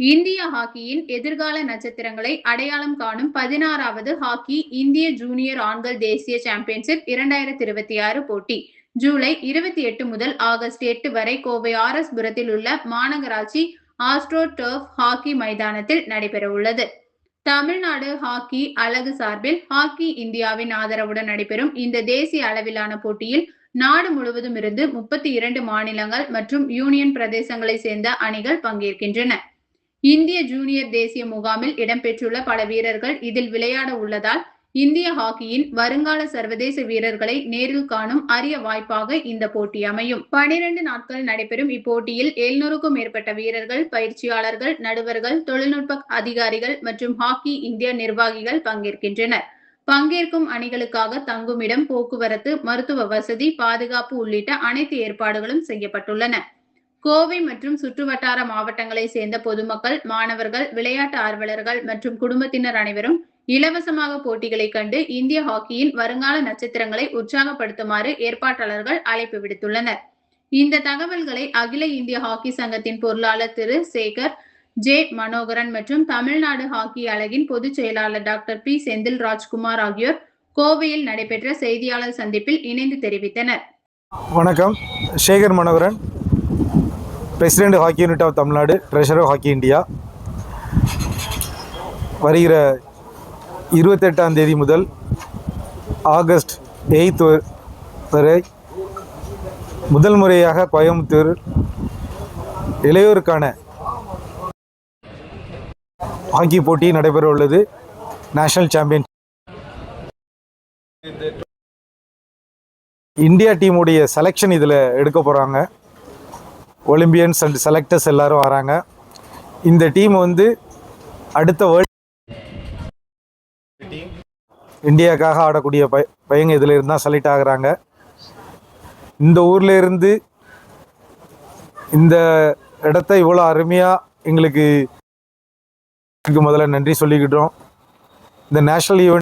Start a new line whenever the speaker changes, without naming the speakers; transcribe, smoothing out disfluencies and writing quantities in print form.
இந்திய ஹாக்கியின் எதிர்கால நட்சத்திரங்களை அடையாளம் காணும் 16வது ஹாக்கி இந்திய ஜூனியர் ஆண்கள் தேசிய சாம்பியன்ஷிப் 2026 போட்டி ஜூலை 28 முதல் ஆகஸ்ட் 8 வரை கோவை ஆர்.எஸ். புரத்தில் உள்ள மாநகராட்சி ஆஸ்ட்ரோ டர்ஃப் ஹாக்கி மைதானத்தில் நடைபெறவுள்ளது. தமிழ்நாடு ஹாக்கி அலகு சார்பில் ஹாக்கி இந்தியாவின் ஆதரவுடன் நடைபெறும் இந்த தேசிய அளவிலான போட்டியில் நாடு முழுவதும் இருந்து 32 மாநிலங்கள் மற்றும் யூனியன் பிரதேசங்களை சேர்ந்த அணிகள் பங்கேற்கின்றன. இந்திய ஜூனியர் தேசிய முகாமில் இடம்பெற்றுள்ள பல வீரர்கள் இதில் விளையாட உள்ளதால் இந்திய ஹாக்கியின் வருங்கால சர்வதேச வீரர்களை நேரில் காணும் அரிய வாய்ப்பாக இந்த போட்டி அமையும். 12 நாட்கள் நடைபெறும் இப்போட்டியில் 700க்கும் மேற்பட்ட வீரர்கள், பயிற்சியாளர்கள், நடுவர்கள், தொழில்நுட்ப அதிகாரிகள் மற்றும் ஹாக்கி இந்திய நிர்வாகிகள் பங்கேற்கின்றனர். பங்கேற்கும் அணிகளுக்காக தங்குமிடம், போக்குவரத்து, மருத்துவ வசதி, பாதுகாப்பு உள்ளிட்ட அனைத்து ஏற்பாடுகளும் செய்யப்பட்டுள்ளன. கோவை மற்றும் சுற்றுவட்டார மாவட்டங்களை சேர்ந்த பொதுமக்கள், மாணவர்கள், விளையாட்டு ஆர்வலர்கள் மற்றும் குடும்பத்தினர் அனைவரும் இலவசமாக போட்டிகளை கண்டு இந்திய ஹாக்கியின் வருங்கால நட்சத்திரங்களை உற்சாகப்படுத்துமாறு ஏற்பாட்டாளர்கள் அழைப்பு விடுத்துள்ளனர். இந்த தகவல்களை அகில இந்திய ஹாக்கி சங்கத்தின் பொருளாளர் திரு சேகர் ஜே மனோகரன் மற்றும் தமிழ்நாடு ஹாக்கி அலகின் பொதுச் செயலாளர் டாக்டர் பி செந்தில் ராஜ்குமார் ஆகியோர் கோவையில் நடைபெற்ற செய்தியாளர் சந்திப்பில் இணைந்து தெரிவித்தனர்.
வணக்கம். Sekar Manoharan, president hockey unit of Tamil Nadu, treasurer hockey India. வருகிற 28ஆம் தேதி முதல் ஆகஸ்ட் 8 வரை முதல் முறையாக கோயம்புத்தூர் இளையோருக்கான ஹாக்கி போட்டி நடைபெற உள்ளது. நேஷனல் சாம்பியன் இந்தியா டீமுடைய செலெக்ஷன் இதில் எடுக்க போகிறாங்க. ஒலிம்பியன்ஸ் அண்ட் செலக்டர்ஸ் எல்லாரும் வராங்க. இந்த டீம் அடுத்த வேர்ல்ட் இந்தியாவுக்காக ஆடக்கூடிய பையங்க இதில் இருந்து தான் செலக்ட் ஆகுறாங்க. இந்த ஊரில் இருந்து இந்த இடத்த இவ்வளோ அருமையாக எங்களுக்கு முதல்ல நன்றி சொல்லிக்கிட்டோம். இந்த நேஷ்னல் ஈவெண்ட்